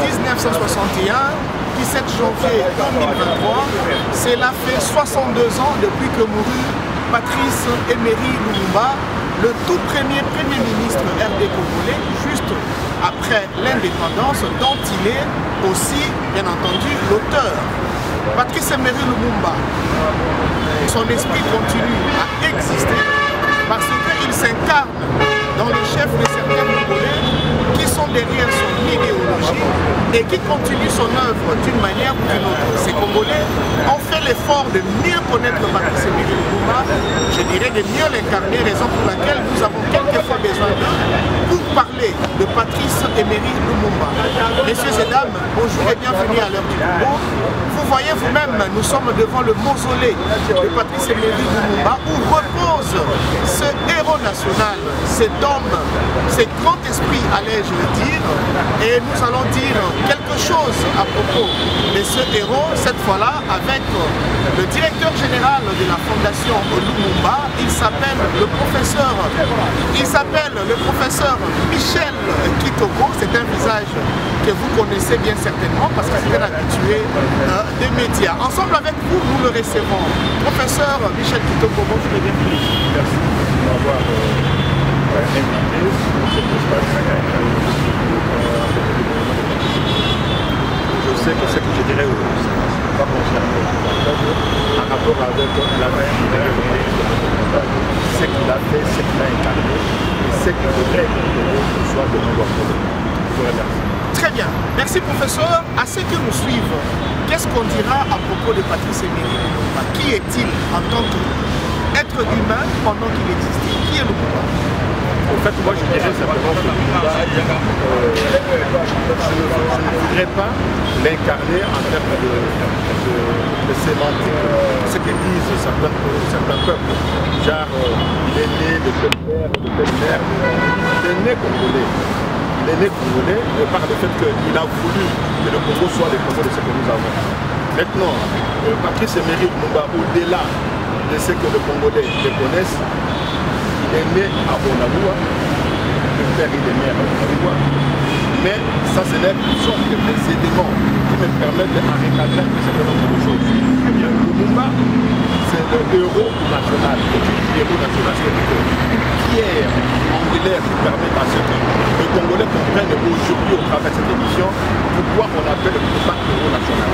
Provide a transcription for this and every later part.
1961, 17 janvier 2023, cela fait 62 ans depuis que mourut Patrice Emery Lumumba, le tout premier Premier ministre RD congolais, juste après l'indépendance, dont il est aussi, bien entendu, l'auteur. Patrice Emery Lumumba, son esprit continue à exister parce qu'il s'incarne dans les chefs de certains Congolais qui sont derrière son idéologie et qui continuent son œuvre d'une manière ou d'une autre. Ces Congolais ont fait l'effort de mieux connaître Patrice Emery Lumumba, je dirais de mieux l'incarner, raison pour laquelle nous avons quelquefois besoin d'eux pour parler de Patrice Emery Lumumba. Messieurs et dames, bonjour et bienvenue à l'heure du Congo. Vous voyez vous-même, nous sommes devant le mausolée de Patrice Emery Lumumba où repose ce héros national, cet homme, ce grand esprit, allais-je le dire, et nous allons dire quelque chose à propos de ce héros, cette fois-là avec le directeur général de la fondation Lumumba. Il s'appelle le professeur Michel Kitoko. C'est un visage que vous connaissez bien certainement parce que c'est un habitué des médias. Ensemble avec vous, nous le recevons. Professeur Michel Kitoko, bonjour et bienvenue. Merci de m'avoir invité sur cet espace. Je sais que ce que je dirais aujourd'hui, ça ne va pas concerner en rapport avec la main ce qu'il a fait, ce qu'il a incarné et ce qu'il voudrait que soit de nouveau. Je vous remercie. Très bien. Merci professeur. À ceux qui nous suivent, qu'est-ce qu'on dira à propos de Patrice Emery Lumumba? Qui est-il en tant qu'être humain pendant qu'il existait? Qui est Lumumba? En fait, moi je dirais simplement que Lumumba, je ne voudrais pas l'incarner en termes de sémantique, ce que disent certains peuples. Genre, il est né de telle mère, de telle mère. Il est né congolais. Il est né congolais par le fait qu'il a voulu que le Congo soit le Congo de ce que nous avons. Maintenant, Patrice Emery Lumumba, au-delà de ce que les Congolais le connaissent, il est né à Bonamoua, le père et les mères à Bonamoua, mais ça ce sont des éléments qui me permettent de recadrer un certain nombre de choses. Lumumba, c'est le héros national. Le héros national, c'est une pierre angulaire qui permet à ce que les Congolais comprennent aujourd'hui au travers de cette émission pourquoi on appelle le Lumumba héros national.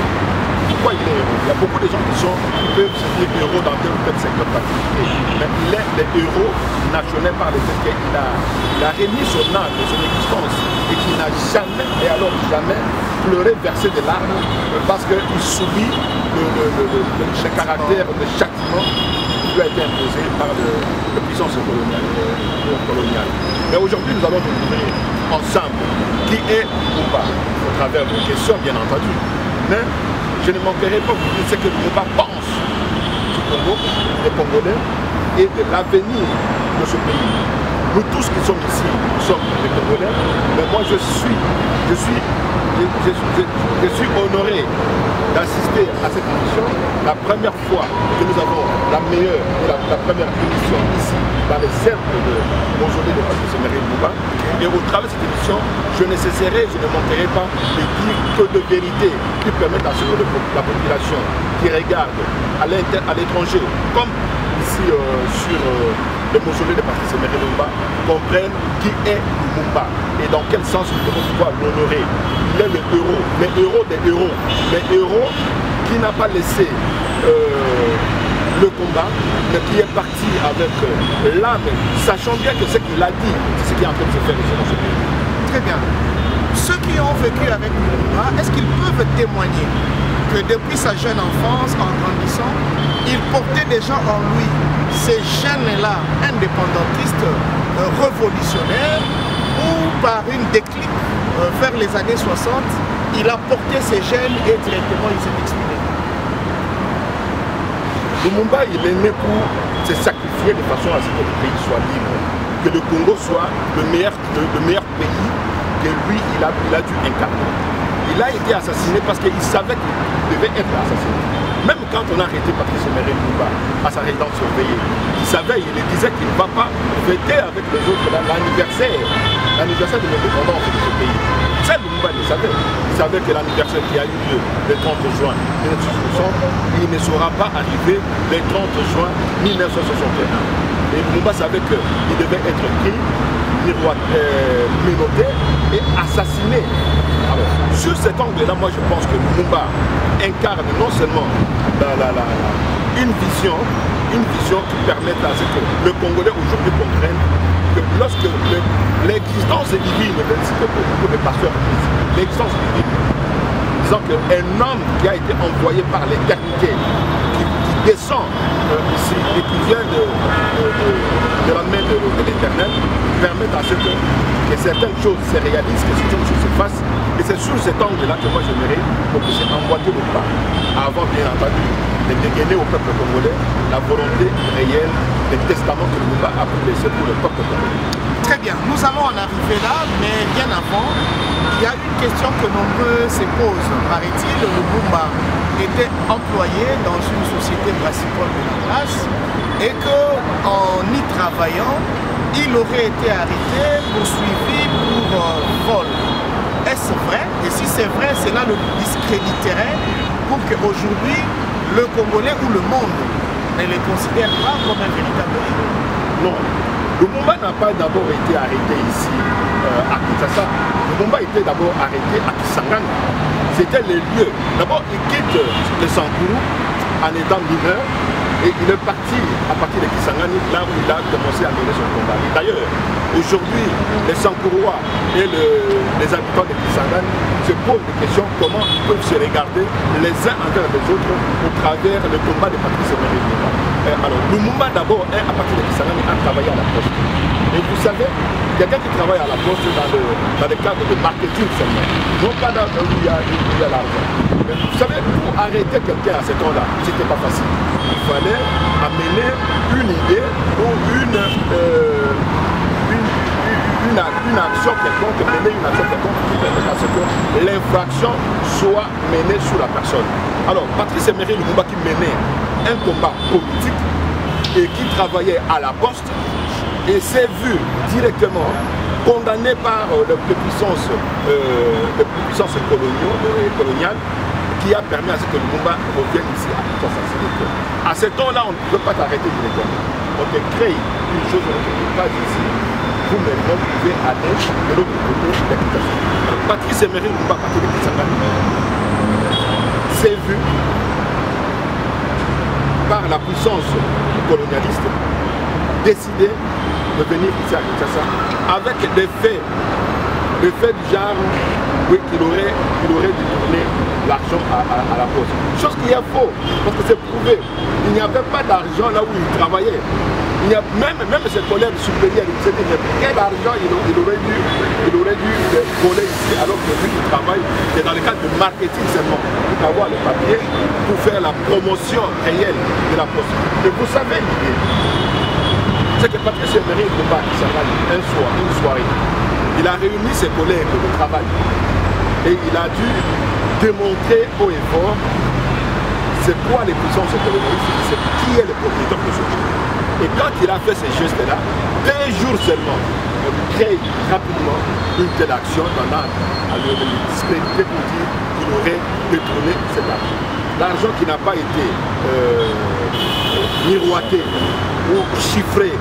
Pourquoi il est héros? Il y a beaucoup de gens qui peuvent se dire héros dans tel ou tel secteur d'activité. Mais il est le héros national par le fait qu'il a remis son âme et son existence et qu'il n'a jamais, et alors jamais, pleuré, versé des larmes parce qu'il subit le caractère de châtiment qui lui a été imposé par la puissance coloniale. Mais aujourd'hui, nous allons découvrir ensemble qui est Lumumba au travers de questions, bien entendu. Mais je ne manquerai pas de vous dire ce que Lumumba pense du Congo, des Congolais et de l'avenir de ce pays. Nous tous qui sommes ici, nous sommes des Congolais, mais moi je suis honoré d'assister à cette émission. La première fois que nous avons la meilleure, la première émission ici, dans les cercles de mausolée de Patrice Emery Lumumba. Et au travers de cette émission, je ne cesserai, je ne manquerai pas de dire que de vérité qui permettent à ce que la population qui regarde à l'étranger, comme ici sur le mausolée de Patrice Emery Lumumba, comprenne qui est Lumumba et dans quel sens nous devons pouvoir l'honorer. Il est le héros des héros, le héros qui n'a pas laissé le combat, mais qui est parti avec l'âme, sachant bien que ce qu'il a dit, c'est ce qui est en train de se faire ici dans ce pays. Très bien. Ceux qui ont vécu avec Lumumba, est-ce qu'ils peuvent témoigner que depuis sa jeune enfance, en grandissant, il portait déjà en lui ces gènes-là indépendantistes, révolutionnaires, ou par une déclic vers les années 60, il a porté ses gènes et directement il s'est exprimé? Lumumba, il est né pour se sacrifier de façon à ce que le pays soit libre, que le Congo soit le meilleur pays que lui, il a dû incarner. Il a été assassiné parce qu'il savait qu'il devait être assassiné. Même quand on a arrêté Patrice Emery Lumumba à sa résidence surveillée, il savait, il disait qu'il ne va pas fêter avec les autres l'anniversaire de l'indépendance de ce pays. Ça, Lumumba le savait. Il savait que l'anniversaire qui a eu lieu le 30 juin 1960, il ne sera pas arrivé le 30 juin 1961. Et Lumumba savait qu'il devait être pris, menotté et assassiné. Alors, sur cet angle-là, moi je pense que Lumumba incarne non seulement une vision qui permet à ce que le Congolais aujourd'hui comprenne que lorsque l'existence divine, c'est beaucoup de pasteurs, l'existence divine, disant qu'un homme qui a été envoyé par l'éternité, qui descend ici et qui vient de la main de l'éternel, permet à ce que certaines choses se réalisent, que certaines choses se fassent. Et c'est sur cet angle-là que moi j'aimerais qu'on puisse emboîter le pas, avant bien entendu de dégainer au peuple congolais la volonté réelle des testaments que Lumumba a pu laisser pour le peuple congolais. Très bien, nous allons en arriver là, mais bien avant, il y a une question que nombreux se posent. Paraît-il, Lumumba était employé dans une société brassicole de la place et qu'en y travaillant, il aurait été arrêté, poursuivi pour vol. Est-ce vrai? Et si c'est vrai, cela le discréditerait pour qu'aujourd'hui, le Congolais ou le monde ne le considère pas comme un véritable héros. Non. Lumumba n'a pas d'abord été arrêté ici à Kinshasa. Lumumba était d'abord arrêté à Kisangani. C'était le lieu. D'abord, il quitte le Sankourou en étant mineur et il est parti à partir de Kisangani, là où il a commencé à mener son combat. D'ailleurs, aujourd'hui, les Sankourouas et les habitants de Kisangani se posent des questions comment ils peuvent se regarder les uns envers les autres au travers le combat de Patrice Emery Lumumba. Alors, Lumumba d'abord, à partir de Kisangani, a travaillé à la poste. Et vous savez, quelqu'un qui travaille à la poste dans le cadre de marketing seulement, non pas dans où il y a l'argent. Mais vous savez, pour arrêter quelqu'un à ce temps-là, c'était pas facile. Il fallait amener une idée ou une action quelconque, mener une action quelconque qui permet à ce que l'infraction soit menée sur la personne. Alors, Patrice Emery Lumumba qui menait un combat politique et qui travaillait à la poste et s'est vu directement condamné par les puissances coloniales qui a permis à ce que Lumumba revienne ici à Kinshasa. À ce temps-là, on ne peut pas t'arrêter directement. On te crée une chose, on ne peut pas ici. Vous-même, vous pouvez aller de l'autre côté de Kinshasa. Patrice Emery Lumumba, à partir de Kisangani, s'est vu par la puissance colonialiste décider de venir ici à Kinshasa avec des faits du genre oui, qu'il aurait détourné l'argent à la poste. Chose qui est faux, parce que c'est prouvé. Il n'y avait pas d'argent là où il travaillait. Il y a même ses collègues supérieurs, ils se disent quel argent il aurait dû voler ici alors que lui il travaille, c'est dans le cadre de marketing seulement, pour avoir le papier, pour faire la promotion réelle de la poste. Et vous savez l'idée, c'est que Patrice Emery Lumumba une soirée, il a réuni ses collègues de travail et il a dû démontrer haut et fort c'est quoi les puissances colonialistes, c'est qui est le propriétaire de ce jeu. Et quand il a fait ces gestes-là, 2 jours seulement, on crée rapidement une telle action pendant à le discréditer pour dire qu'il aurait détourné cet argent. L'argent qui n'a pas été miroité ou chiffré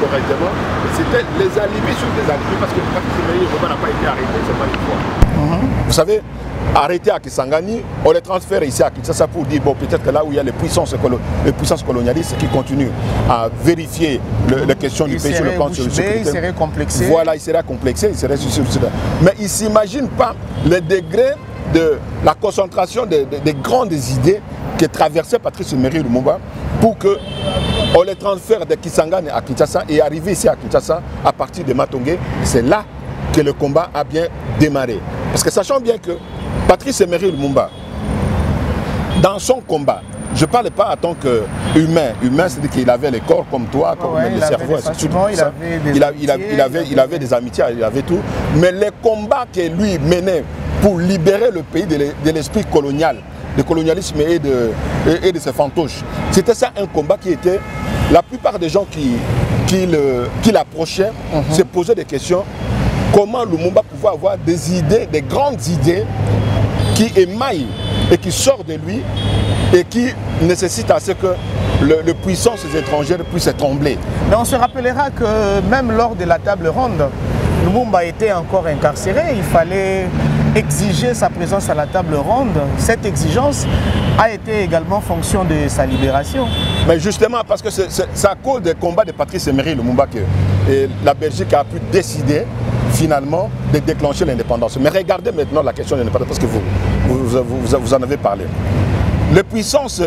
correctement, c'était les alibis sur des alibis parce que le Patrice Emery Lumumba n'a pas été arrêté, c'est pas une fois. Vous savez, arrêté à Kisangani, on les transfère ici à Kinshasa pour dire bon peut-être que là où il y a les puissances colonialistes qui continuent à vérifier les questions du pays sur le plan de sécurité. Il serait complexé. Voilà, il serait complexé, il serait sur mais il ne s'imagine pas le degré de la concentration des grandes idées qui traversaient Patrice Emery Lumumba pour qu'on les transfère de Kisangani à Kinshasa et arriver ici à Kinshasa à partir de Matongé. C'est là que le combat a bien démarré. Parce que sachant bien que Patrice Emery Lumumba, dans son combat, je ne parle pas en tant qu'humain. Humain, c'est-à-dire qu'il avait les corps comme toi, comme le cerveau, il avait des amitiés, il avait tout. Mais les combats que lui menait pour libérer le pays de l'esprit colonial, de colonialisme et de ses fantoches, c'était ça un combat qui était... La plupart des gens qui l'approchaient se posaient des questions. comment Lumumba pouvait avoir des idées, des grandes idées qui émaillent et qui sortent de lui et qui nécessitent à ce que les puissances étrangères puissent trembler. Mais on se rappellera que même lors de la table ronde, Lumumba était encore incarcéré. Il fallait exiger sa présence à la table ronde. Cette exigence a été également fonction de sa libération. Mais justement, parce que c'est à cause des combats de Patrice Emery Lumumba que la Belgique a pu décider finalement de déclencher l'indépendance. Mais regardez maintenant la question de l'indépendance, parce que vous en avez parlé. Les puissances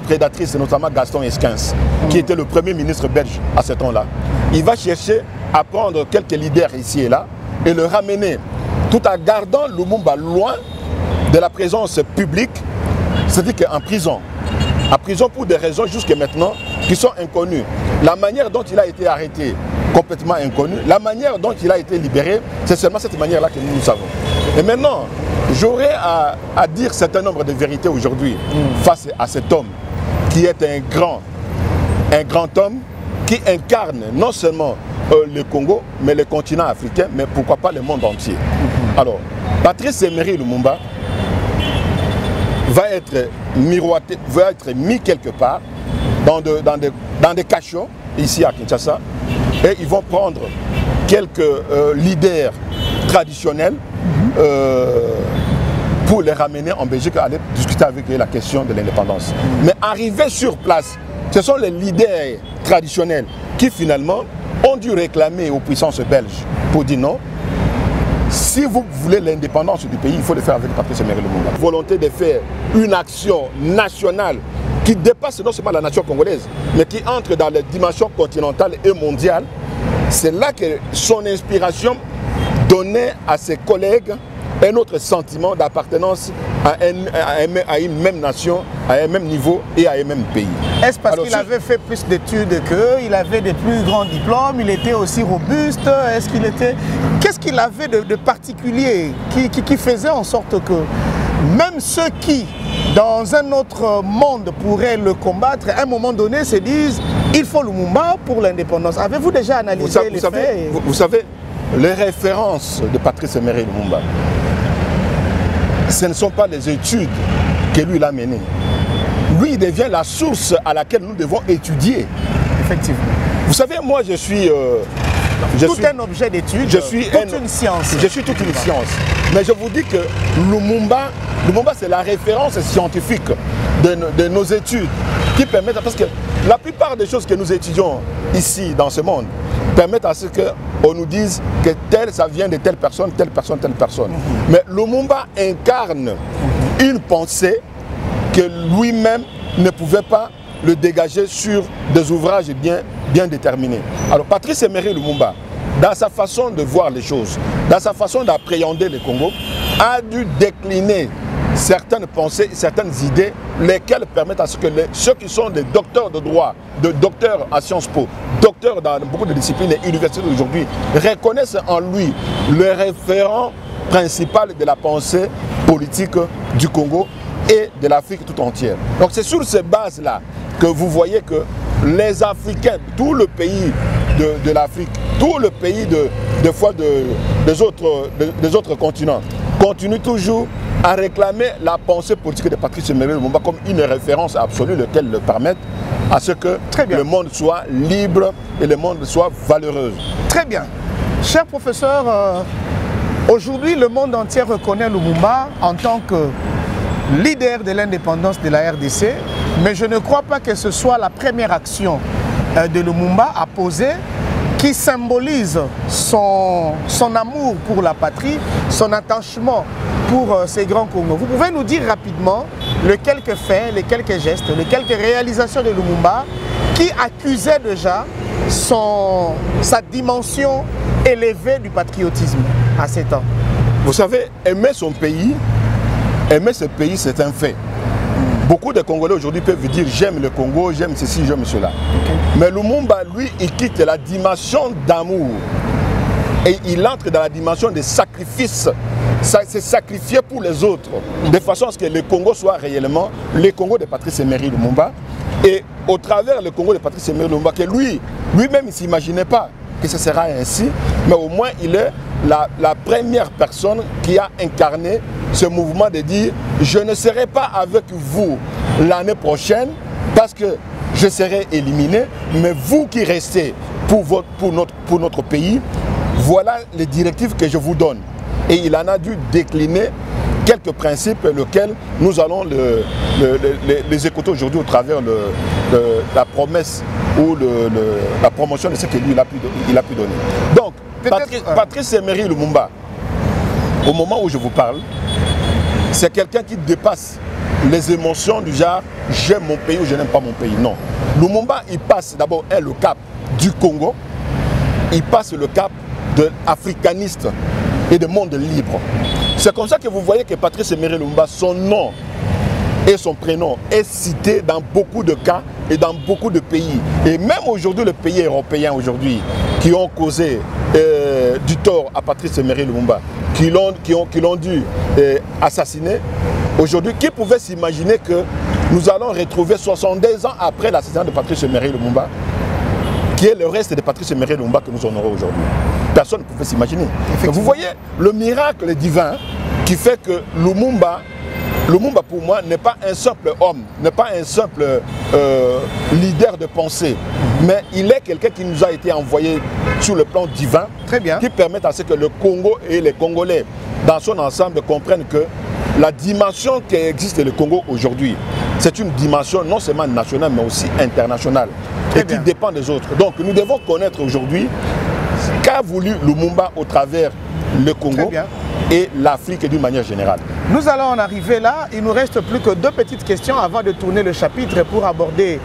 prédatrices, notamment Gaston Esquens, qui était le premier ministre belge à ce temps-là, il va chercher à prendre quelques leaders ici et là et le ramener, tout en gardant Lumumba loin de la présence publique, c'est-à-dire qu'en prison. En prison pour des raisons jusqu'à maintenant qui sont inconnues. La manière dont il a été arrêté, complètement inconnue. La manière dont il a été libéré, c'est seulement cette manière-là que nous savons. Et maintenant, j'aurais à dire un certain nombre de vérités aujourd'hui face à cet homme qui est un grand homme qui incarne non seulement le Congo, mais le continent africain, mais pourquoi pas le monde entier. Alors, Patrice Emery Lumumba va être miroité, va être mis quelque part dans des cachots ici à Kinshasa, et ils vont prendre quelques leaders traditionnels pour les ramener en Belgique, aller discuter avec eux la question de l'indépendance. Mais arrivés sur place, ce sont les leaders traditionnels qui finalement ont dû réclamer aux puissances belges pour dire non. Si vous voulez l'indépendance du pays, il faut le faire avec Patrice Emery Lumumba. Volonté de faire une action nationale qui dépasse non seulement la nation congolaise, mais qui entre dans les dimensions continentales et mondiales. C'est là que son inspiration donnait à ses collègues un autre sentiment d'appartenance à une même nation, à un même niveau et à un même pays. Est-ce parce qu'il avait fait plus d'études qu'eux, il avait des plus grands diplômes, il était aussi robuste? Est-ce qu'il était... Qu'est-ce qu'il avait de particulier qui faisait en sorte que même ceux qui, dans un autre monde, pourraient le combattre, à un moment donné se disent il faut Lumumba pour l'indépendance? Avez-vous déjà analysé les faits? Vous savez, les références de Patrice Emery Lumumba, ce ne sont pas les études que lui a menées. Lui, il devient la source à laquelle nous devons étudier. Effectivement. Vous savez, moi, je suis un objet d'étude, une science. Je suis toute une science. Mais je vous dis que Lumumba c'est la référence scientifique de nos études qui permettent, parce que la plupart des choses que nous étudions ici, dans ce monde, permettent à ce qu'on nous dise que tel, ça vient de telle personne, telle personne, telle personne. Mais Lumumba incarne une pensée que lui-même ne pouvait pas le dégager sur des ouvrages bien déterminés. Alors Patrice Emery Lumumba, dans sa façon de voir les choses, dans sa façon d'appréhender le Congo, a dû décliner certaines pensées, certaines idées, lesquelles permettent à ce que ceux qui sont des docteurs de droit, de docteurs à Sciences Po, docteurs dans beaucoup de disciplines et universités d'aujourd'hui, reconnaissent en lui le référent principal de la pensée politique du Congo et de l'Afrique tout entière. Donc c'est sur ces bases-là que vous voyez que les Africains, tout le pays de l'Afrique, tout le pays des autres continents, continuent toujours à réclamer la pensée politique de Patrice Emery Lumumba comme une référence absolue, laquelle le permette à ce que le monde soit libre et le monde soit valeureux. Très bien. Cher professeur, aujourd'hui le monde entier reconnaît Lumumba en tant que leader de l'indépendance de la RDC, mais je ne crois pas que ce soit la première action de Lumumba à poser qui symbolise son amour pour la patrie, son attachement pour ces grands Congos. Vous pouvez nous dire rapidement les quelques faits, les quelques gestes, les quelques réalisations de Lumumba qui accusaient déjà sa dimension élevée du patriotisme à ces temps? Vous savez, aimer son pays, aimer ce pays, c'est un fait. Beaucoup de Congolais aujourd'hui peuvent dire j'aime le Congo, j'aime ceci, j'aime cela. Okay. Mais Lumumba, lui, il quitte la dimension d'amour et il entre dans la dimension de sacrifice. C'est sacrifier pour les autres, de façon à ce que le Congo soit réellement le Congo de Patrice Emery Lumumba. Et au travers le Congo de Patrice Emery Lumumba, que lui-même il ne s'imaginait pas que ce sera ainsi, mais au moins il est la première personne qui a incarné ce mouvement de dire « Je ne serai pas avec vous l'année prochaine parce que je serai éliminé, mais vous qui restez pour notre pays, voilà les directives que je vous donne. » Et il en a dû décliner quelques principes lesquels nous allons les écouter aujourd'hui au travers la promesse ou la promotion de ce que lui il a pu donner. Donc, Patrice Emery Lumumba, au moment où je vous parle, c'est quelqu'un qui dépasse les émotions du genre « j'aime mon pays » ou « je n'aime pas mon pays ». Non. Lumumba, il passe d'abord le cap du Congo, il passe le cap de l'africaniste et de monde libre. C'est comme ça que vous voyez que Patrice Emery Lumumba, son nom et son prénom est cité dans beaucoup de cas et dans beaucoup de pays. Et même aujourd'hui, les pays européens aujourd'hui qui ont causé du tort à Patrice Emery Lumumba, qui l'ont dû assassiner, aujourd'hui, qui pouvait s'imaginer que nous allons retrouver 72 ans après l'assassinat de Patrice Emery Lumumba, qui est le reste de Patrice Emery Lumumba que nous honorons aujourd'hui. Personne ne pouvait s'imaginer. Vous voyez le miracle divin qui fait que Lumumba pour moi n'est pas un simple homme, n'est pas un simple leader de pensée, mais il est quelqu'un qui nous a été envoyé sur le plan divin, très bien, qui permet à ce que le Congo et les Congolais dans son ensemble comprennent que la dimension qui existe le Congo aujourd'hui, c'est une dimension non seulement nationale mais aussi internationale et qui dépend des autres. Donc nous devons connaître aujourd'hui qu'a voulu Lumumba au travers le Congo et l'Afrique d'une manière générale. Nous allons en arriver là. Il nous reste plus que deux petites questions avant de tourner le chapitre pour aborder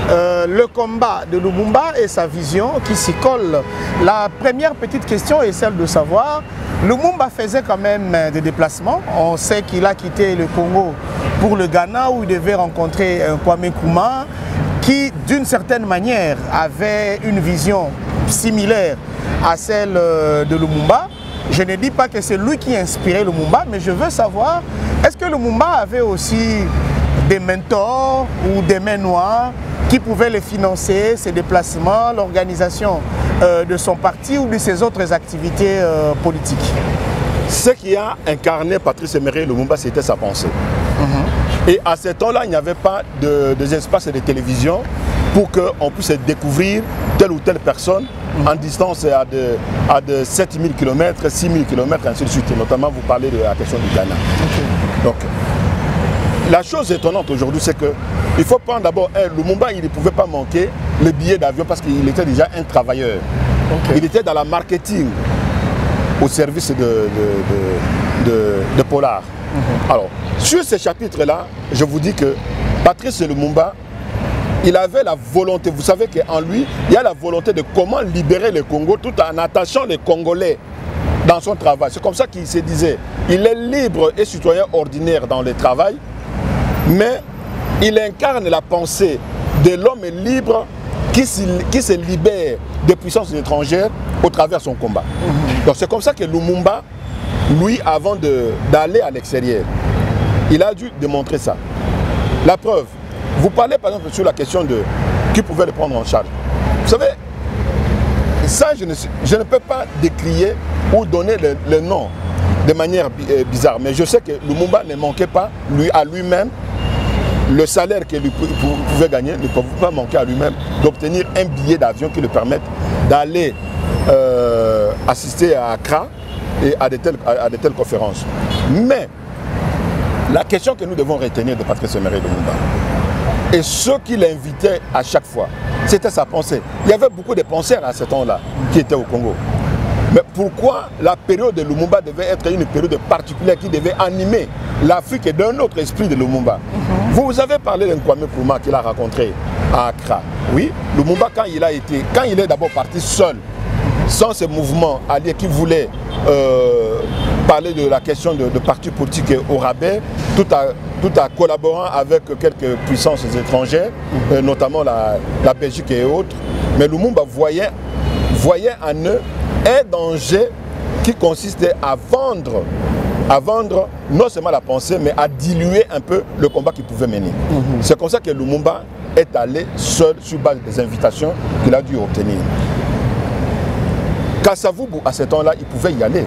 le combat de Lumumba et sa vision qui s'y colle. La première petite question est celle de savoir, Lumumba faisait quand même des déplacements. On sait qu'il a quitté le Congo pour le Ghana où il devait rencontrer Kwame Nkrumah qui d'une certaine manière avait une vision similaire à celle de Lumumba. Je ne dis pas que c'est lui qui a inspiré Lumumba, mais je veux savoir, est-ce que Lumumba avait aussi des mentors ou des mains noires qui pouvaient les financer, ses déplacements, l'organisation de son parti ou de ses autres activités politiques? Ce qui a incarné Patrice Emery Lumumba, c'était sa pensée. Et à ce temps-là, il n'y avait pas des espaces de télévision pour qu'on puisse découvrir telle ou telle personne en distance à de 7000 km, 6000 km, ainsi de suite. Notamment, vous parlez de la question du Ghana. Donc, la chose étonnante aujourd'hui, c'est qu'il faut prendre d'abord, Lumumba, il ne pouvait pas manquer le billet d'avion parce qu'il était déjà un travailleur. Il était dans la marketing au service de Polar. Alors, sur ce chapitre-là, je vous dis que Patrice Lumumba, il avait la volonté, vous savez qu'en lui, il y a la volonté de comment libérer le Congo tout en attachant les Congolais dans son travail. C'est comme ça qu'il se disait, il est libre et citoyen ordinaire dans le travail, mais il incarne la pensée de l'homme libre qui se libère des puissances étrangères au travers de son combat. Donc c'est comme ça que Lumumba, lui, avant d'aller à l'extérieur, il a dû démontrer ça. La preuve, vous parlez par exemple sur la question de qui pouvait le prendre en charge. Vous savez, ça je ne peux pas décrier ou donner le nom de manière bizarre, mais je sais que Lumumba ne manquait pas à lui-même le salaire qu'il pouvait gagner, ne pouvait pas manquer à lui-même d'obtenir un billet d'avion qui lui permette d'aller assister à Accra et à de telles conférences. Mais la question que nous devons retenir de Patrice Emery Lumumba, et ce qui l'invitait à chaque fois, c'était sa pensée. Il y avait beaucoup de penseurs à ce temps-là qui étaient au Congo. Mais pourquoi la période de Lumumba devait être une période particulière qui devait animer l'Afrique et d'un autre esprit de Lumumba? Vous avez parlé d'un Kwame Nkrumah qu'il a rencontré à Accra. Oui, Lumumba, quand il est d'abord parti seul, sans ce mouvement allié qui voulait parler de la question de partis politiques au rabais, tout en collaborant avec quelques puissances étrangères, notamment la Belgique et autres. Mais Lumumba voyait en eux un danger qui consistait à vendre non seulement la pensée, mais à diluer un peu le combat qu'il pouvait mener. C'est comme ça que Lumumba est allé seul sur base des invitations qu'il a dû obtenir. Kasavubu, à ce temps-là, il pouvait y aller.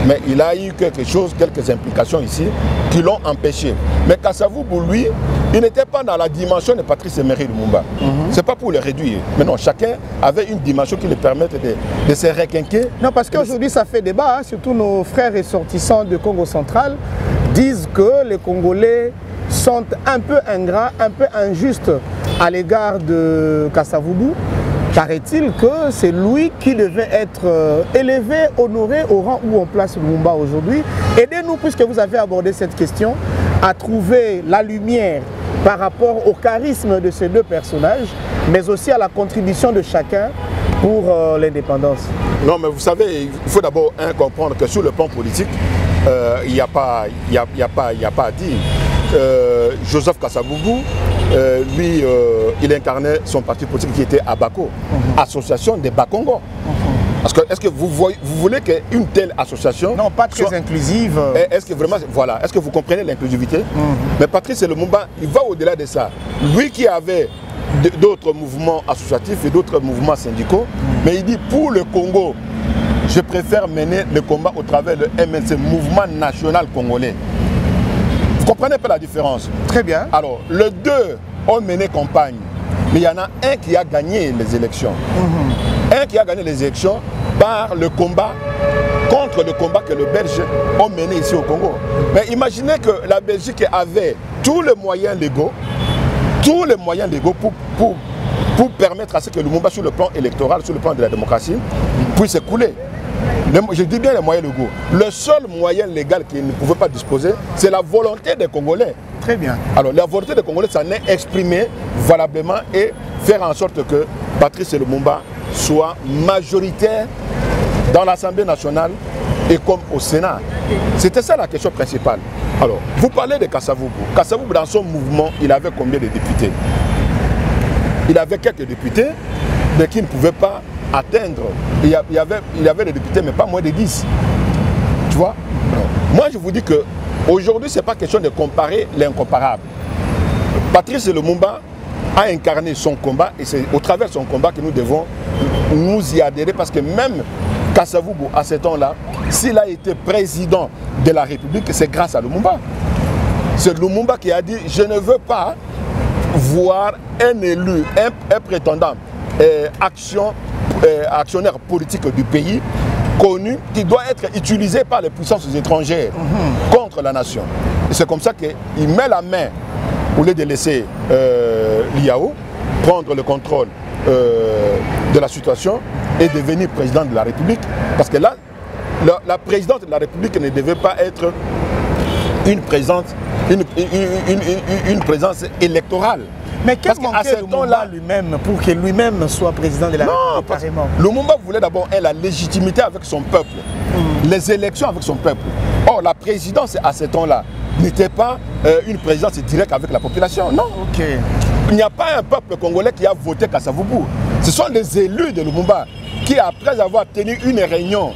Mais il a eu quelques implications ici qui l'ont empêché. Mais Kasavubu, lui, il n'était pas dans la dimension de Patrice Emery Lumumba. C'est pas pour le réduire. Mais non, chacun avait une dimension qui lui permettait de se requinquer. Non, parce qu'aujourd'hui, ça fait débat. Hein, surtout nos frères ressortissants de Congo central disent que les Congolais sont un peu ingrats, un peu injustes à l'égard de Kasavubu. Paraît-il que c'est lui qui devait être élevé, honoré au rang où on place Lumumba aujourd'hui. Aidez-nous, puisque vous avez abordé cette question, à trouver la lumière par rapport au charisme de ces deux personnages, mais aussi à la contribution de chacun pour l'indépendance. Non, mais vous savez, il faut d'abord comprendre que sur le plan politique, il n'y a pas à dire. Joseph Kasavubu, lui, il incarnait son parti politique qui était Abako, Association des Bakongo. Parce que est-ce que vous voulez qu'une telle association... Non, pas très inclusive. Est-ce que vraiment... Voilà, est-ce que vous comprenez l'inclusivité? Mais Patrice Lumumba, il va au-delà de ça. Lui qui avait d'autres mouvements associatifs et d'autres mouvements syndicaux, mais il dit pour le Congo, je préfère mener le combat au travers de MNC, Mouvement National Congolais. Vous comprenez pas la différence? Très bien. Alors, les deux ont mené campagne, mais il y en a un qui a gagné les élections. Un qui a gagné les élections par le combat contre le combat que les Belges ont mené ici au Congo. Mais imaginez que la Belgique avait tous les moyens légaux, pour permettre à ce que Lumumba, sur le plan électoral, sur le plan de la démocratie, puisse couler. Je dis bien les moyens légaux. Le seul moyen légal qu'il ne pouvait pas disposer, c'est la volonté des Congolais. Très bien. Alors la volonté des Congolais, ça n'est exprimée valablement et faire en sorte que Patrice Lumumba soit majoritaire dans l'Assemblée nationale et comme au Sénat. C'était ça la question principale. Alors, vous parlez de Kasavubu. Kasavubu, dans son mouvement, il avait combien de députés? Il avait quelques députés, mais qui ne pouvaient pas atteindre. Il y avait des députés, mais pas moins de 10. Tu vois? Alors, moi, je vous dis que aujourd'hui, ce n'est pas question de comparer l'incomparable. Patrice Lumumba a incarné son combat et c'est au travers de son combat que nous devons nous y adhérer parce que même Kasavubu, à ce temps-là, s'il a été président de la République, c'est grâce à Lumumba. C'est Lumumba qui a dit « Je ne veux pas voir un élu, un prétendant, actionnaire politique du pays connu qui doit être utilisé par les puissances étrangères contre la nation. » Et c'est comme ça qu'il met la main au lieu de laisser l'IAO prendre le contrôle de la situation et devenir président de la République. Parce que là, la présidence de la République ne devait pas être une présence électorale. Mais qu'est-ce qu'il manquait Lumumba lui-même pour que lui-même soit président de la République carrément? Lumumba voulait d'abord la légitimité avec son peuple, les élections avec son peuple. Or, la présidence à ce temps-là n'était pas une présidence directe avec la population, non. Il n'y a pas un peuple congolais qui a voté Kasavubu. Ce sont les élus de Lumumba qui, après avoir tenu une réunion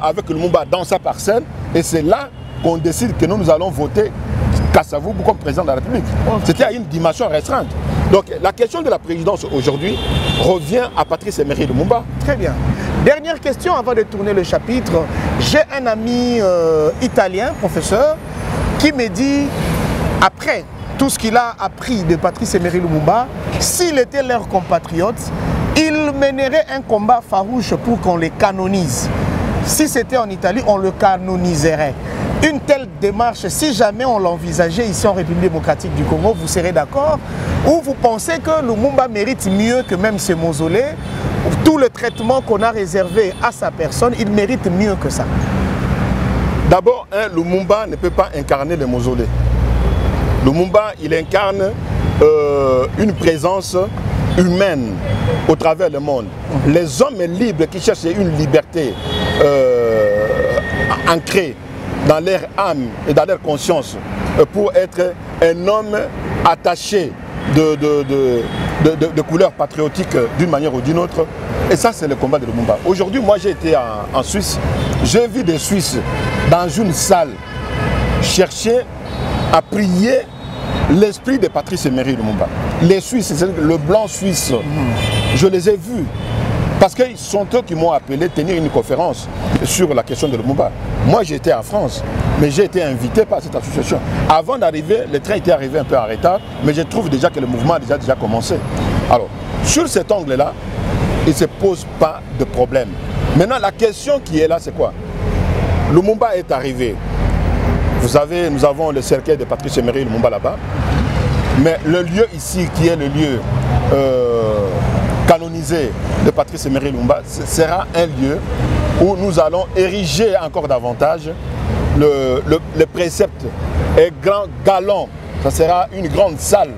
avec Lumumba dans sa parcelle, et c'est là qu'on décide que nous allons voter Kasavubu comme président de la République. C'était à une dimension restreinte. Donc la question de la présidence aujourd'hui revient à Patrice Emery Lumumba. Très bien. Dernière question avant de tourner le chapitre. J'ai un ami italien, professeur, qui me dit, après tout ce qu'il a appris de Patrice Emery Lumumba, s'il était leur compatriote, il mènerait un combat farouche pour qu'on les canonise. Si c'était en Italie, on le canoniserait. Une telle démarche, si jamais on l'envisageait ici en République démocratique du Congo, vous serez d'accord? Ou vous pensez que Lumumba mérite mieux que même ce mausolée? Tout le traitement qu'on a réservé à sa personne, il mérite mieux que ça. D'abord, Lumumba ne peut pas incarner le mausolée. Lumumba, il incarne une présence humaine au travers le monde. Les hommes libres qui cherchent une liberté ancrée dans leur âme et dans leur conscience pour être un homme attaché de couleurs patriotiques d'une manière ou d'une autre. Et ça, c'est le combat de Lumumba. Aujourd'hui, moi, j'ai été en Suisse. J'ai vu des Suisses dans une salle chercher à prier l'esprit de Patrice Emery Lumumba. Les Suisses, le blanc suisse, je les ai vus Parce que ce sont eux qui m'ont appelé tenir une conférence sur la question de Lumumba. Moi, j'étais en France, mais j'ai été invité par cette association. Avant d'arriver, le train était arrivé un peu en retard, mais je trouve déjà que le mouvement a déjà commencé. Alors, sur cet angle-là, il ne se pose pas de problème. Maintenant, la question qui est là, c'est quoi? Lumumba est arrivé. Vous savez, nous avons le cercueil de Patrice Emery Lumumba là-bas. Mais le lieu ici, qui est le lieu canonisé de Patrice Emery Lumumba, sera un lieu où nous allons ériger encore davantage le précepte et grand galon. Ça sera une grande salle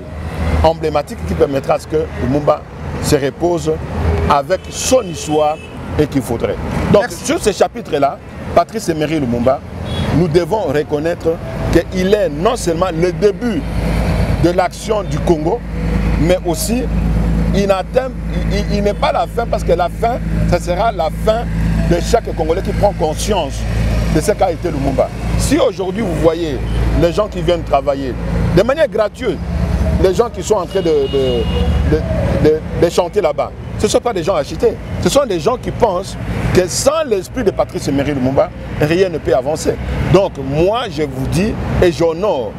emblématique qui permettra à ce que Lumumba se repose avec son histoire et qu'il faudrait. Donc, merci. Sur ce chapitre-là, Patrice Emery Lumumba, nous devons reconnaître qu'il est non seulement le début de l'action du Congo, mais aussi il n'est pas la fin, parce que la fin, ça sera la fin de chaque Congolais qui prend conscience de ce qu'a été Lumumba. Si aujourd'hui vous voyez les gens qui viennent travailler de manière gratuite, les gens qui sont en train de chanter là-bas, ce ne sont pas des gens achetés, ce sont des gens qui pensent que sans l'esprit de Patrice Emery Lumumba, rien ne peut avancer. Donc moi je vous dis et j'honore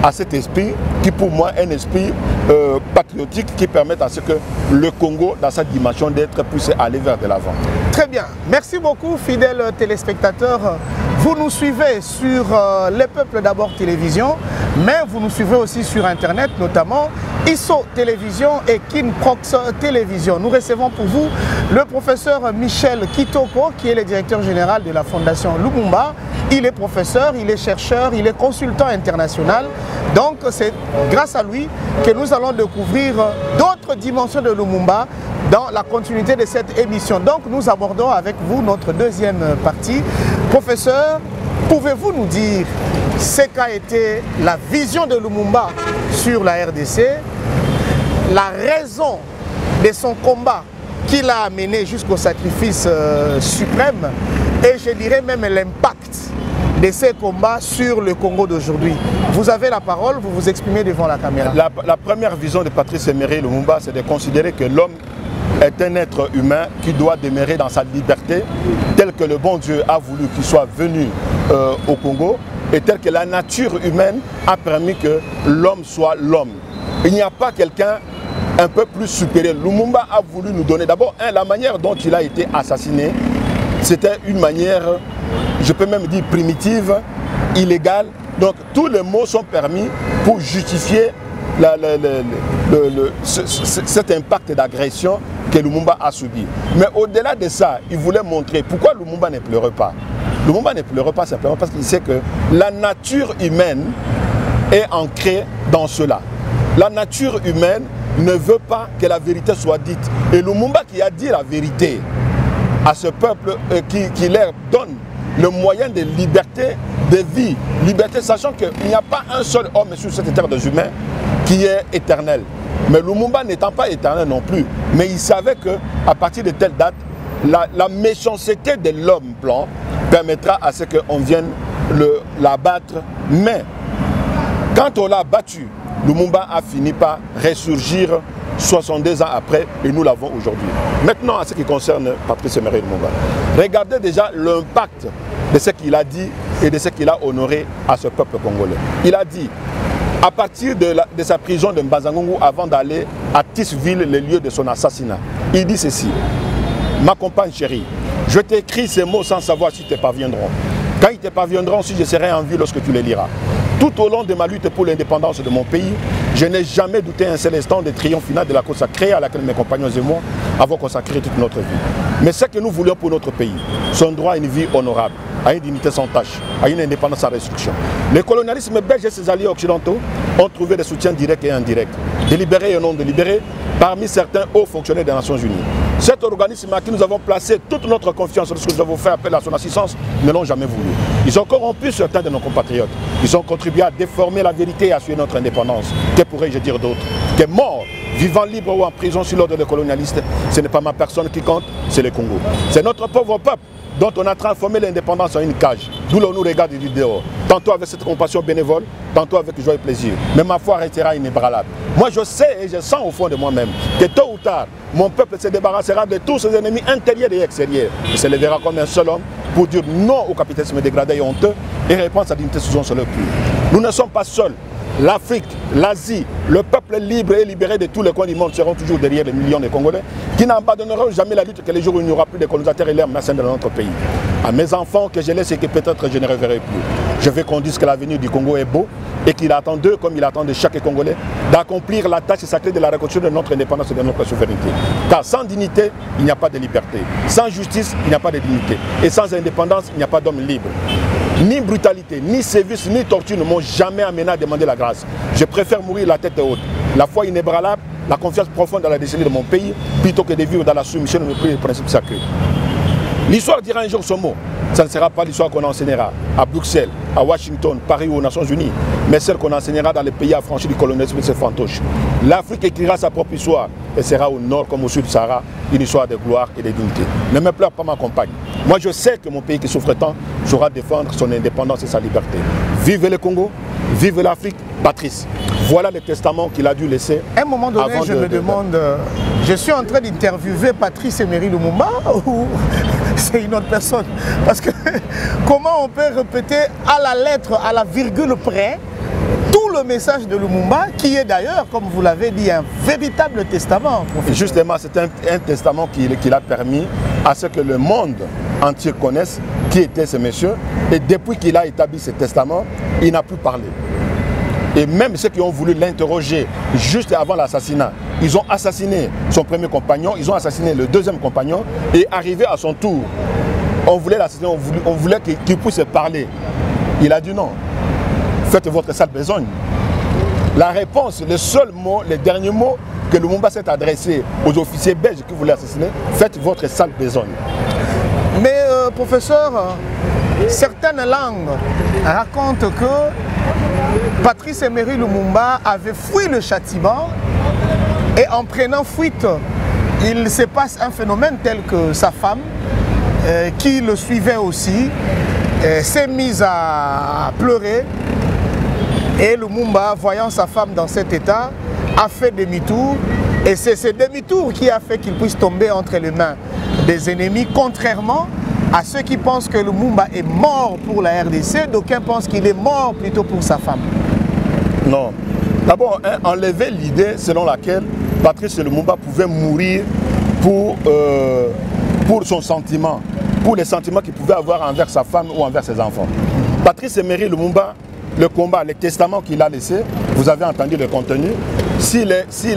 à cet esprit qui pour moi est un esprit patriotique qui permet à ce que le Congo dans sa dimension d'être puisse aller vers de l'avant. Très bien, merci beaucoup fidèles téléspectateurs. Vous nous suivez sur Les Peuples d'abord télévision, mais vous nous suivez aussi sur internet, notamment ISO Télévision et Kinprox Télévision. Nous recevons pour vous le professeur Michel Kitoko, qui est le directeur général de la Fondation Lumumba. Il est professeur, il est chercheur, il est consultant international. Donc c'est grâce à lui que nous allons découvrir d'autres dimensions de Lumumba dans la continuité de cette émission. Donc nous abordons avec vous notre deuxième partie. Professeur, pouvez-vous nous dire ce qu'a été la vision de Lumumba sur la RDC, la raison de son combat qui l'a amené jusqu'au sacrifice suprême et je dirais même l'impact de ces combats sur le Congo d'aujourd'hui? Vous avez la parole, vous vous exprimez devant la caméra. La première vision de Patrice Emery Lumumba, c'est de considérer que l'homme est un être humain qui doit demeurer dans sa liberté, tel que le bon Dieu a voulu qu'il soit venu au Congo, et tel que la nature humaine a permis que l'homme soit l'homme. Il n'y a pas quelqu'un un peu plus supérieur. Lumumba a voulu nous donner d'abord la manière dont il a été assassiné. C'était une manière, je peux même dire primitive, illégale. Donc tous les mots sont permis pour justifier cet impact d'agression que Lumumba a subi. Mais au-delà de ça, il voulait montrer pourquoi Lumumba ne pleurait pas. Lumumba ne pleurait pas simplement parce qu'il sait que la nature humaine est ancrée dans cela. La nature humaine ne veut pas que la vérité soit dite. Et Lumumba qui a dit la vérité à ce peuple qui leur donne le moyen de liberté, de vie, liberté, sachant qu'il n'y a pas un seul homme sur cette terre des humains qui est éternel. Mais Lumumba n'étant pas éternel non plus, mais il savait qu'à partir de telle date, la méchanceté de l'homme blanc permettra à ce qu'on vienne l'abattre. Mais quand on l'a battu, Lumumba a fini par ressurgir 62 ans après et nous l'avons aujourd'hui. Maintenant, en ce qui concerne Patrice Emery Lumumba, regardez déjà l'impact de ce qu'il a dit et de ce qu'il a honoré à ce peuple congolais. Il a dit, à partir de sa prison de Mbazangongo, avant d'aller à Tisville, le lieu de son assassinat, il dit ceci: ma compagne chérie, je t'écris ces mots sans savoir si te parviendront. Quand ils te parviendront, si je serai en vie lorsque tu les liras. Tout au long de ma lutte pour l'indépendance de mon pays, je n'ai jamais douté un seul instant des triomphes finaux de la cause sacrée à laquelle mes compagnons et moi avons consacré toute notre vie. Mais ce que nous voulions pour notre pays, son droit à une vie honorable, à une dignité sans tâche, à une indépendance sans restriction. Le colonialisme belge et ses alliés occidentaux ont trouvé des soutiens directs et indirects, délibérés et non délibérés, parmi certains hauts fonctionnaires des Nations Unies. Cet organisme à qui nous avons placé toute notre confiance lorsque nous avons fait appel à son assistance ne l'ont jamais voulu. Ils ont corrompu certains de nos compatriotes. Ils ont contribué à déformer la vérité et à assurer notre indépendance. Que pourrais-je dire d'autre? Que mort vivant libre ou en prison sur l'ordre des colonialistes, ce n'est pas ma personne qui compte, c'est le Congo. C'est notre pauvre peuple dont on a transformé l'indépendance en une cage, d'où l'on nous regarde du dehors, tantôt avec cette compassion bénévole, tantôt avec joie et plaisir. Mais ma foi restera inébranlable. Moi je sais et je sens au fond de moi-même que tôt ou tard, mon peuple se débarrassera de tous ses ennemis intérieurs et extérieurs. Il se lèvera comme un seul homme pour dire non au capitalisme dégradé et honteux et reprendre sa dignité sous son soleil pur. Nous ne sommes pas seuls. L'Afrique, l'Asie, le peuple libre et libéré de tous les coins du monde seront toujours derrière les millions de Congolais qui n'abandonneront jamais la lutte que les jours où il n'y aura plus de colonisateurs et l'air menaçant dans notre pays. À mes enfants que je laisse et que peut-être je ne reverrai plus, je veux qu'on dise que l'avenir du Congo est beau et qu'il attend d'eux, comme il attend de chaque Congolais, d'accomplir la tâche sacrée de la reconstruction de notre indépendance et de notre souveraineté. Car sans dignité, il n'y a pas de liberté. Sans justice, il n'y a pas de dignité. Et sans indépendance, il n'y a pas d'homme libre. Ni brutalité, ni sévice, ni torture ne m'ont jamais amené à demander la grâce. Je préfère mourir la tête haute, la foi inébranlable, la confiance profonde dans la destinée de mon pays, plutôt que de vivre dans la soumission de mes principes sacrés. L'histoire dira un jour ce mot. Ça ne sera pas l'histoire qu'on enseignera à Bruxelles, à Washington, Paris ou aux Nations Unies, mais celle qu'on enseignera dans les pays affranchis du colonialisme et de ses fantoches. L'Afrique écrira sa propre histoire et sera au nord comme au sud du Sahara une histoire de gloire et de dignité. Ne me pleure pas ma compagne. Moi je sais que mon pays qui souffre tant saura défendre son indépendance et sa liberté. Vive le Congo, vive l'Afrique, Patrice. Voilà le testament qu'il a dû laisser. À un moment donné, je me demande, je suis en train d'interviewer Patrice Emery Lumumba ou c'est une autre personne? Parce que comment on peut répéter à la lettre, à la virgule près, tout le message de Lumumba, qui est d'ailleurs, comme vous l'avez dit, un véritable testament. Justement, c'est un testament qui a permis à ce que le monde entier connaisse qui était ce monsieur. Et depuis qu'il a établi ce testament, il n'a plus parlé. Et même ceux qui ont voulu l'interroger juste avant l'assassinat, ils ont assassiné son premier compagnon, ils ont assassiné le deuxième compagnon, et arrivé à son tour, on voulait l'assassiner, on voulait qu'il puisse parler. Il a dit non, faites votre sale besogne. La réponse, le seul mot, le dernier mot que Lumumba s'est adressé aux officiers belges qui voulaient assassiner, faites votre sale besogne. Mais professeur, certaines langues racontent que Patrice Emery Lumumba avait fui le châtiment et en prenant fuite, il se passe un phénomène tel que sa femme, qui le suivait aussi, s'est mise à pleurer et Lumumba, voyant sa femme dans cet état, a fait demi-tour et c'est ce demi-tour qui a fait qu'il puisse tomber entre les mains des ennemis, contrairement à ceux qui pensent que Lumumba est mort pour la RDC, d'aucuns pensent qu'il est mort plutôt pour sa femme. Non. D'abord, enlever l'idée selon laquelle Patrice Lumumba pouvait mourir pour son sentiment, pour les sentiments qu'il pouvait avoir envers sa femme ou envers ses enfants. Patrice Emery Lumumba, le combat, le testament qu'il a laissé, vous avez entendu le contenu. S'il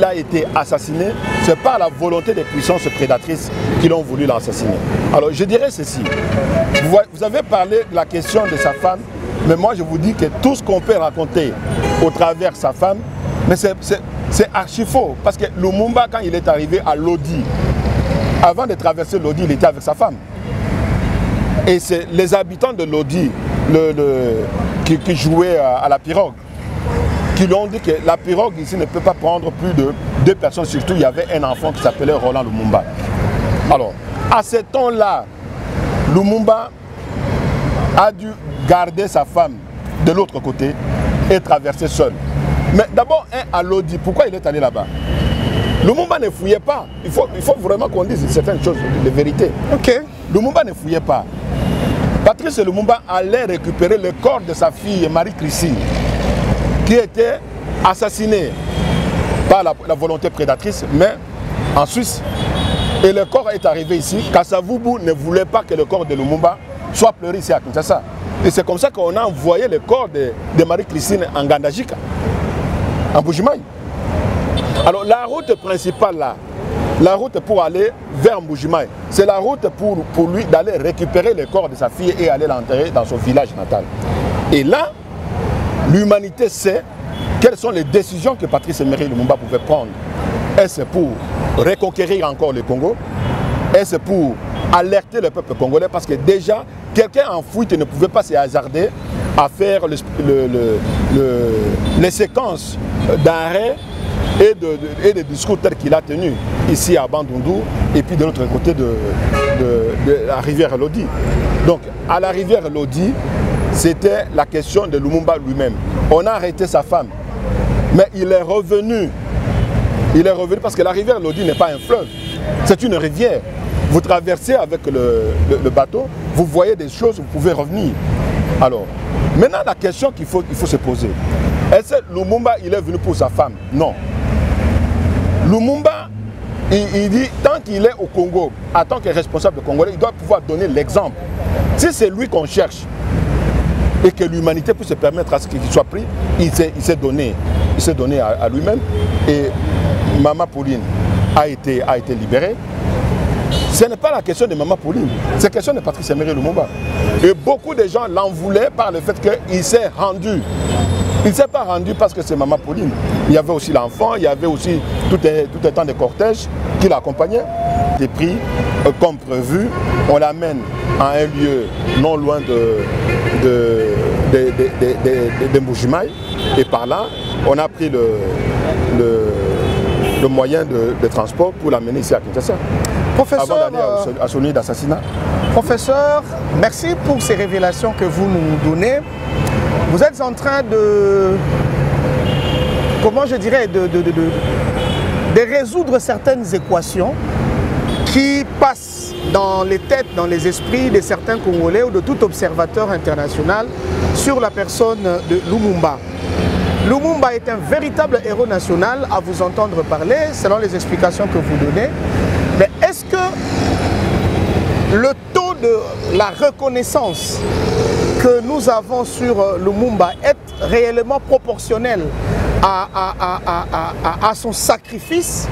a été assassiné, c'est par la volonté des puissances prédatrices qui l'ont voulu l'assassiner. Alors je dirais ceci, vous avez parlé de la question de sa femme, mais moi je vous dis que tout ce qu'on peut raconter au travers de sa femme, mais c'est archi faux. Parce que Lumumba, quand il est arrivé à Lodi, avant de traverser Lodi, il était avec sa femme. Et c'est les habitants de Lodi qui jouaient à la pirogue, qui lui ont dit que la pirogue ici ne peut pas prendre plus de 2 personnes, surtout il y avait un enfant qui s'appelait Roland Lumumba. Alors, à ce temps-là, Lumumba a dû garder sa femme de l'autre côté et traverser seul. Mais d'abord, à Lodi, pourquoi il est allé là-bas? Lumumba ne fouillait pas. Il faut vraiment qu'on dise certaines choses de vérité. Ok. Lumumba ne fouillait pas. Patrice Lumumba allait récupérer le corps de sa fille Marie-Christine, qui était assassinée par la volonté prédatrice, mais en Suisse. Et le corps est arrivé ici. Kasavubu ne voulait pas que le corps de Lumumba soit pleuré ici à Kinshasa. Et c'est comme ça qu'on a envoyé le corps de Marie-Christine en Gandajika, en Mbujimayi. Alors la route principale là, la route pour aller vers Mbujimayi, c'est la route pour lui d'aller récupérer le corps de sa fille et aller l'enterrer dans son village natal. Et là, l'humanité sait quelles sont les décisions que Patrice Emery Lumumba pouvait prendre. Est-ce pour reconquérir encore le Congo? Est-ce pour alerter le peuple congolais? Parce que déjà, quelqu'un en fuite ne pouvait pas se hasarder à faire les séquences d'arrêt et des discours tels qu'il a tenus ici à Bandundu et puis de l'autre côté de la rivière Lodi. Donc à la rivière Lodi, c'était la question de Lumumba lui-même. On a arrêté sa femme, mais il est revenu. Il est revenu parce que la rivière Lodi n'est pas un fleuve, c'est une rivière. Vous traversez avec le bateau, vous voyez des choses, vous pouvez revenir. Alors, maintenant la question qu'il faut se poser, est-ce que Lumumba il est venu pour sa femme? Non. Lumumba, il dit, tant qu'il est au Congo, en tant que responsable congolais, il doit pouvoir donner l'exemple. Si c'est lui qu'on cherche et que l'humanité peut se permettre à ce qu'il soit pris, il s'est donné à lui-même. Et Maman Pauline a été libérée. Ce n'est pas la question de Maman Pauline, c'est la question de Patrice Emery Lumumba. Et beaucoup de gens l'en voulaient par le fait qu'il s'est rendu. Il ne s'est pas rendu parce que c'est Maman Pauline. Il y avait aussi l'enfant, il y avait aussi tout un temps de cortège qui l'accompagnait. Il est pris comme prévu, on l'amène à un lieu non loin de Mbujimaï. Et par là, on a pris le moyen de transport pour l'amener ici à Kinshasa. Professeur, avant d'aller à son lieu d'assassinat. Professeur, merci pour ces révélations que vous nous donnez. Vous êtes en train de, comment je dirais, de résoudre certaines équations qui passent dans les têtes, dans les esprits de certains Congolais ou de tout observateur international sur la personne de Lumumba. Lumumba est un véritable héros national à vous entendre parler, selon les explications que vous donnez. Mais est-ce que le taux de la reconnaissance que nous avons sur Lumumba est réellement proportionnel à son sacrifice,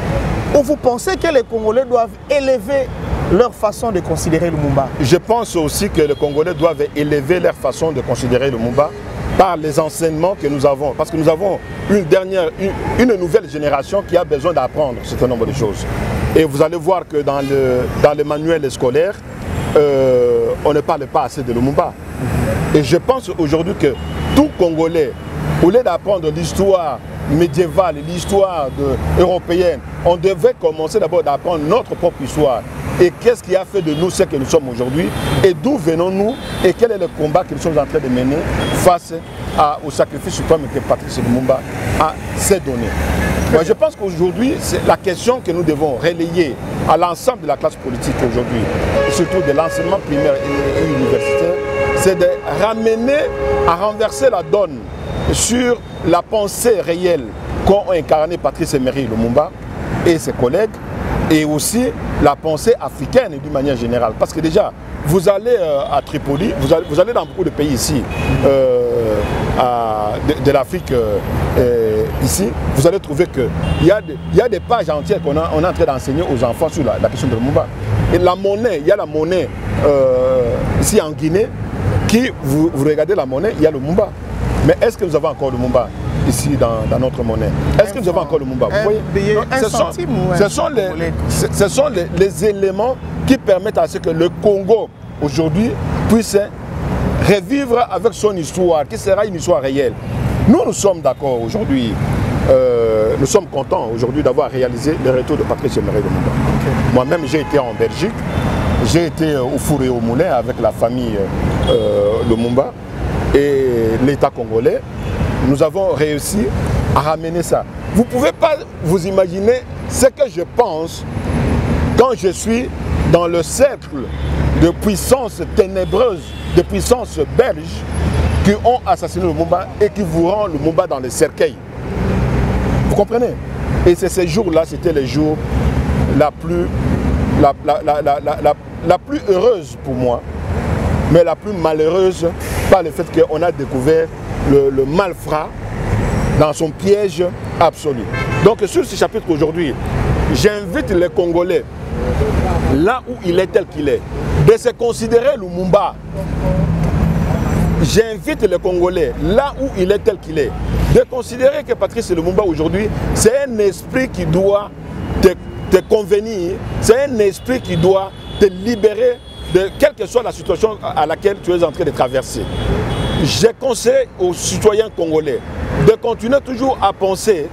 ou vous pensez que les Congolais doivent élever leur façon de considérer Lumumba? Je pense aussi que les Congolais doivent élever leur façon de considérer Lumumba par les enseignements que nous avons. Parce que nous avons une nouvelle génération qui a besoin d'apprendre un certain nombre de choses. Et vous allez voir que dans le manuel scolaire, on ne parle pas assez de Lumumba. Et je pense aujourd'hui que tout Congolais, au lieu d'apprendre l'histoire médiévale, l'histoire européenne, on devait commencer d'abord d'apprendre notre propre histoire. Et qu'est-ce qui a fait de nous ce que nous sommes aujourd'hui, et d'où venons-nous, et quel est le combat que nous sommes en train de mener face au sacrifice suprême que Patrice Lumumba s'est donné. Moi, je pense qu'aujourd'hui, c'est la question que nous devons relayer à l'ensemble de la classe politique aujourd'hui, surtout de l'enseignement primaire et universitaire, c'est de ramener, à renverser la donne sur la pensée réelle qu'ont incarné Patrice Emery Lumumba et ses collègues, et aussi la pensée africaine d'une manière générale. Parce que déjà, vous allez à Tripoli, vous allez dans beaucoup de pays ici, de l'Afrique ici, vous allez trouver qu'il y a des pages entières qu'on est en train d'enseigner aux enfants sur la question de Lumumba. Et la monnaie, il y a la monnaie ici en Guinée, vous regardez la monnaie, il y a le Lumumba. Mais est-ce que nous avons encore le Lumumba ici dans notre monnaie? Est-ce que nous avons encore le Lumumba? Vous voyez, ce sont les éléments qui permettent à ce que le Congo aujourd'hui puisse revivre avec son histoire, qui sera une histoire réelle. Nous sommes d'accord aujourd'hui, nous sommes contents aujourd'hui d'avoir réalisé le retour de Patrice Emery Lumumba. Okay. Moi-même, j'ai été en Belgique, j'ai été au four et au moulin avec la famille Lumumba et l'État congolais. Nous avons réussi à ramener ça. Vous ne pouvez pas vous imaginer ce que je pense quand je suis dans le cercle de puissances ténébreuses, de puissances belges qui ont assassiné Lumumba et qui vous rendent Lumumba dans les cercueils. Vous comprenez? Et c'est ces jours-là, c'était les jours la plus heureuse pour moi, mais la plus malheureuse par le fait qu'on a découvert le malfrat dans son piège absolu. Donc sur ce chapitre aujourd'hui, j'invite les Congolais, là où il est tel qu'il est, de se considérer Lumumba. J'invite les Congolais, là où il est tel qu'il est, de considérer que Patrice Lumumba aujourd'hui, c'est un esprit qui doit te convenir, c'est un esprit qui doit te libérer de quelle que soit la situation à laquelle tu es en train de traverser. Je conseille aux citoyens congolais de continuer toujours à penser